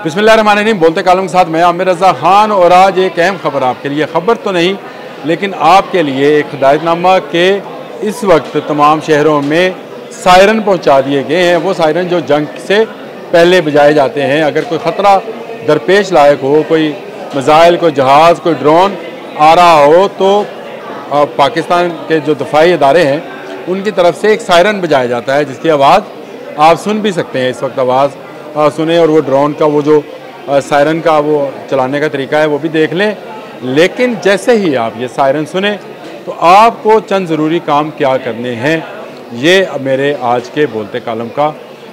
बिस्मिल्लाहिर्रहमानिर्रहीम। बोलते कालम के साथ मैं आमिर रज़ा खान और आज एक अहम खबर आपके लिए, खबर तो नहीं लेकिन आपके लिए एक हिदायतनामा के इस वक्त तमाम शहरों में सायरन पहुंचा दिए गए हैं। वो सायरन जो जंग से पहले बजाए जाते हैं। अगर कोई ख़तरा दरपेश लायक हो, कोई मिसाइल, कोई जहाज़, कोई ड्रोन आ रहा हो, तो पाकिस्तान के जो दफाई इदारे हैं उनकी तरफ से एक सायरन बजाया जाता है, जिसकी आवाज़ आप सुन भी सकते हैं। इस वक्त आवाज़ सुने और वो ड्रोन का वो जो सायरन का वो चलाने का तरीका है वो भी देख लें। लेकिन जैसे ही आप ये सायरन सुने तो आपको चंद ज़रूरी काम क्या करने हैं, ये मेरे आज के बोलते कालम का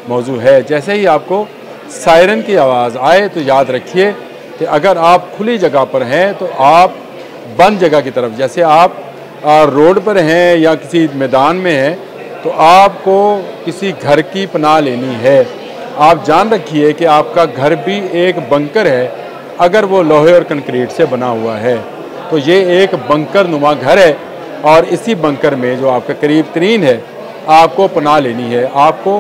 मौजू है। जैसे ही आपको सायरन की आवाज़ आए तो याद रखिए कि अगर आप खुली जगह पर हैं तो आप बंद जगह की तरफ, जैसे आप रोड पर हैं या किसी मैदान में हैं, तो आपको किसी घर की पनाह लेनी है। आप जान रखिए कि आपका घर भी एक बंकर है। अगर वो लोहे और कंक्रीट से बना हुआ है तो ये एक बंकर नुमा घर है और इसी बंकर में जो आपका करीब तरीन है आपको पनाह लेनी है। आपको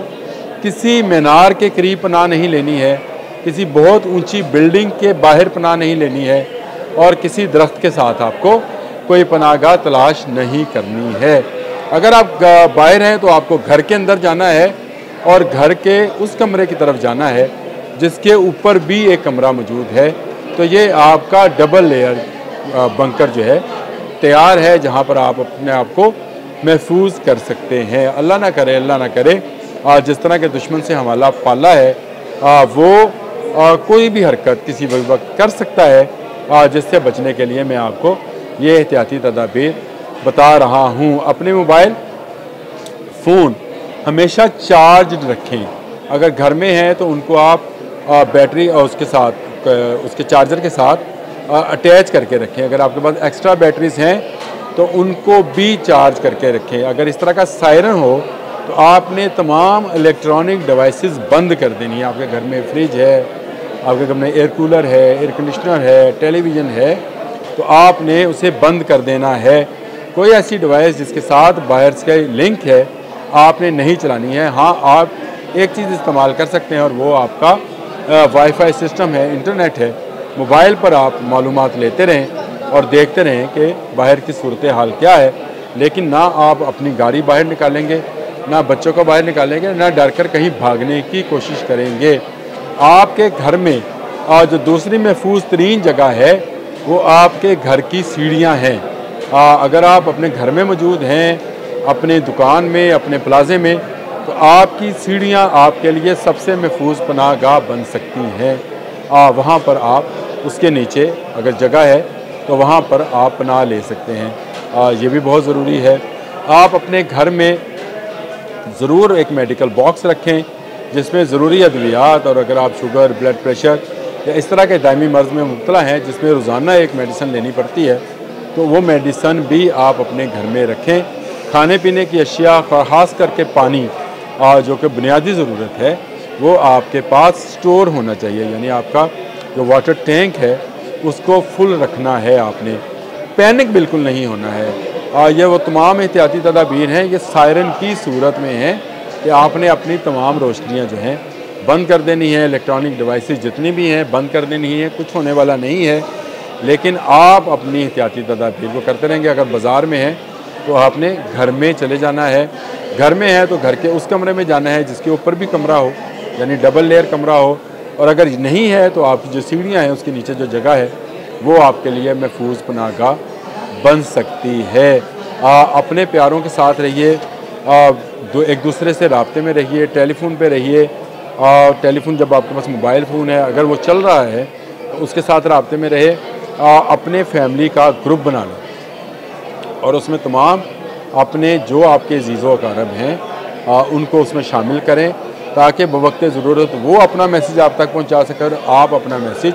किसी मीनार के करीब पनाह नहीं लेनी है, किसी बहुत ऊंची बिल्डिंग के बाहर पनाह नहीं लेनी है और किसी दरख्त के साथ आपको कोई पनाहगाह तलाश नहीं करनी है। अगर आप बाहर हैं तो आपको घर के अंदर जाना है और घर के उस कमरे की तरफ जाना है जिसके ऊपर भी एक कमरा मौजूद है। तो ये आपका डबल लेयर बंकर जो है तैयार है, जहाँ पर आप अपने आप को महफूज कर सकते हैं। अल्लाह ना करे जिस तरह के दुश्मन से हमारा पाला है वो कोई भी हरकत किसी भी वक्त कर सकता है, जिससे बचने के लिए मैं आपको ये एहतियाती तदाबीर बता रहा हूँ। अपने मोबाइल फ़ोन हमेशा चार्ज रखें। अगर घर में हैं तो उनको आप बैटरी और उसके साथ उसके चार्जर के साथ अटैच करके रखें। अगर आपके पास एक्स्ट्रा बैटरीज हैं तो उनको भी चार्ज करके रखें। अगर इस तरह का सायरन हो तो आपने तमाम इलेक्ट्रॉनिक डिवाइसेस बंद कर देनी है। आपके घर में फ्रिज है, आपके घर में एयर कूलर है, एयर कंडीशनर है, टेलीविज़न है, तो आपने उसे बंद कर देना है। कोई ऐसी डिवाइस जिसके साथ बाहर से लिंक है आपने नहीं चलानी है। हाँ, आप एक चीज़ इस्तेमाल कर सकते हैं और वो आपका वाईफाई सिस्टम है, इंटरनेट है। मोबाइल पर आप मालूमात लेते रहें और देखते रहें कि बाहर की सूरत हाल क्या है, लेकिन ना आप अपनी गाड़ी बाहर निकालेंगे, ना बच्चों को बाहर निकालेंगे, ना डर कर कहीं भागने की कोशिश करेंगे। आपके घर में जो दूसरी महफूज तरीन जगह है वो आपके घर की सीढ़ियाँ हैं। अगर आप अपने घर में मौजूद हैं, अपने दुकान में, अपने प्लाजे में, तो आपकी सीढ़ियाँ आपके लिए सबसे महफूज पनाहगाह बन सकती हैं। वहाँ पर आप उसके नीचे अगर जगह है तो वहाँ पर आप पनाह ले सकते हैं। ये भी बहुत ज़रूरी है। आप अपने घर में ज़रूर एक मेडिकल बॉक्स रखें जिसमें ज़रूरी अद्वियात, और अगर आप शुगर, ब्लड प्रेशर या इस तरह के दायमी मर्ज़ में मुब्तला हैं जिसमें रोज़ाना एक मेडिसिन लेनी पड़ती है, तो वो मेडिसिन भी आप अपने घर में रखें। खाने पीने की अशिया, ख़ास करके पानी जो कि बुनियादी ज़रूरत है, वो आपके पास स्टोर होना चाहिए। यानी आपका जो वाटर टैंक है उसको फुल रखना है। आपने पैनिक बिल्कुल नहीं होना है। ये वो तमाम एहतियाती तदाबीर हैं, ये सायरन की सूरत में है कि आपने अपनी तमाम रोशनियाँ जो हैं बंद कर देनी है। इलेक्ट्रॉनिक डिवाइसेस जितनी भी हैं बंद कर देनी है। कुछ होने वाला नहीं है, लेकिन आप अपनी एहतियाती तदाबीर को करते रहेंगे। अगर बाज़ार में हैं तो आपने घर में चले जाना है। घर में है तो घर के उस कमरे में जाना है जिसके ऊपर भी कमरा हो, यानी डबल लेयर कमरा हो। और अगर नहीं है तो आपकी जो सीढ़ियाँ हैं उसके नीचे जो जगह है वो आपके लिए महफूज पनाहगाह बन सकती है। अपने प्यारों के साथ रहिए, एक दूसरे से राब्ते में रहिए, टेलीफोन पे रहिए। टेलीफोन जब आपके पास मोबाइल फ़ोन है अगर वो चल रहा है तो उसके साथ राब्ते में रहे। अपने फैमिली का ग्रुप बना लो और उसमें तमाम अपने जो आपके अज़ीज़ो अक़ारब हैं उनको उसमें शामिल करें ताकि बवक्त ज़रूरत वो अपना मैसेज आप तक पहुंचा सकें और आप अपना मैसेज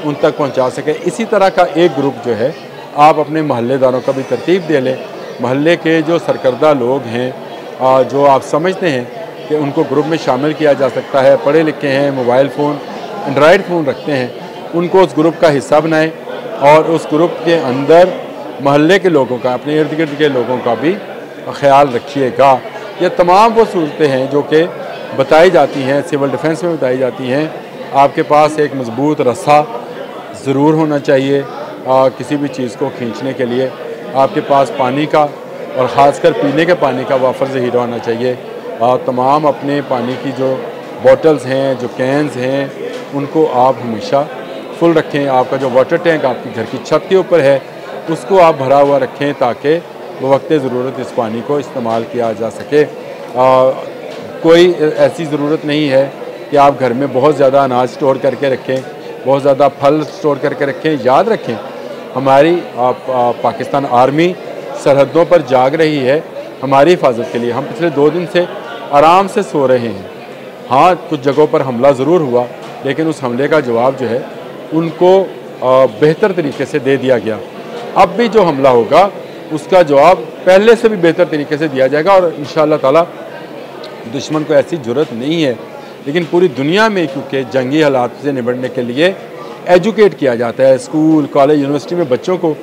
उन तक पहुंचा सकें। इसी तरह का एक ग्रुप जो है आप अपने महल्लेदारों का भी तरतीब दे लें। महल्ले के जो सरकर्दा लोग हैं जो आप समझते हैं कि उनको ग्रुप में शामिल किया जा सकता है, पढ़े लिखे हैं, मोबाइल फ़ोन, एंड्रॉयड फ़ोन रखते हैं, उनको उस ग्रुप का हिस्सा बनाएं और उस ग्रुप के अंदर महल्ले के लोगों का, अपने इर्द गिर्द के लोगों का भी ख्याल रखिएगा। ये तमाम वो सूरतें हैं जो कि बताई जाती हैं, सिविल डिफेंस में बताई जाती हैं आपके पास एक मज़बूत रस्सा ज़रूर होना चाहिए किसी भी चीज़ को खींचने के लिए। आपके पास पानी का और ख़ासकर पीने के पानी का वाफर ज़ख़ीरा होना चाहिए। तमाम अपने पानी की जो बॉटल्स हैं, जो कैंस हैं, उनको आप हमेशा फुल रखें। आपका जो वाटर टैंक आपकी घर की छत के ऊपर है उसको आप भरा हुआ रखें ताकि बवक्त ज़रूरत इस पानी को इस्तेमाल किया जा सके। कोई ऐसी ज़रूरत नहीं है कि आप घर में बहुत ज़्यादा अनाज स्टोर करके रखें, बहुत ज़्यादा फल स्टोर करके रखें। याद रखें, हमारी पाकिस्तान आर्मी सरहदों पर जाग रही है हमारी हिफाजत के लिए। हम पिछले 2 दिन से आराम से सो रहे हैं। हाँ, कुछ जगहों पर हमला ज़रूर हुआ, लेकिन उस हमले का जवाब जो है उनको बेहतर तरीके से दे दिया गया। अब भी जो हमला होगा उसका जवाब पहले से भी बेहतर तरीके से दिया जाएगा और इंशाअल्लाह ताला दुश्मन को ऐसी ज़रूरत नहीं है। लेकिन पूरी दुनिया में क्योंकि जंगी हालात से निपटने के लिए एजुकेट किया जाता है, स्कूल, कॉलेज, यूनिवर्सिटी में बच्चों को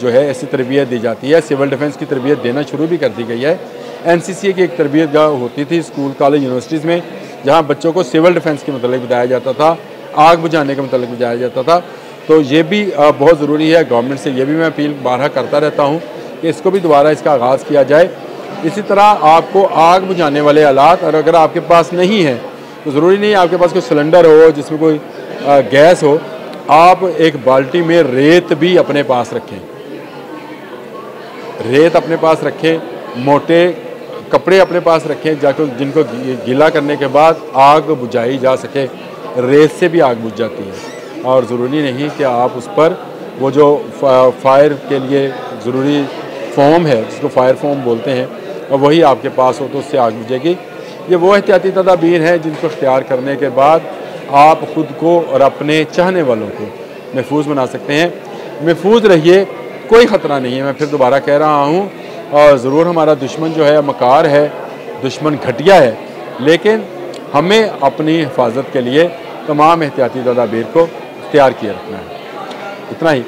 जो है ऐसी तरबियत दी जाती है। सिविल डिफेंस की तरबियत देना शुरू भी कर दी गई है। NCCA की एक तरबियत गाह होती थी स्कूल, कॉलेज, यूनिवर्सिटीज़ में, जहाँ बच्चों को सिविल डिफेंस के मतलब बताया जाता था, आग बुझाने के मतलब बताया जाता था। तो ये भी बहुत ज़रूरी है। गवर्नमेंट से ये भी मैं अपील बारहा करता रहता हूँ कि इसको भी दोबारा इसका आगाज़ किया जाए। इसी तरह आपको आग बुझाने वाले आलात और अगर आपके पास नहीं है तो ज़रूरी नहीं आपके पास कोई सिलेंडर हो जिसमें कोई गैस हो, आप एक बाल्टी में रेत भी अपने पास रखें। रेत अपने पास रखें, मोटे कपड़े अपने पास रखें जाकर जिनको गीला करने के बाद आग बुझाई जा सके। रेत से भी आग बुझ जाती है और ज़रूरी नहीं कि आप उस पर वो जो फायर के लिए ज़रूरी फोम है जिसको फायर फोम बोलते हैं और वही आपके पास हो तो उससे आग बुझेगी। ये वो एहतियाती तदाबीर हैं जिनको इख्तियार करने के बाद आप ख़ुद को और अपने चाहने वालों को महफूज बना सकते हैं। महफूज रहिए, कोई ख़तरा नहीं है। मैं फिर दोबारा कह रहा हूँ, और ज़रूर हमारा दुश्मन जो है मकार है, दुश्मन घटिया है, लेकिन हमें अपनी हिफाजत के लिए तमाम एहतियाती तदाबीर को इख्तियार किए रखना है। इतना ही।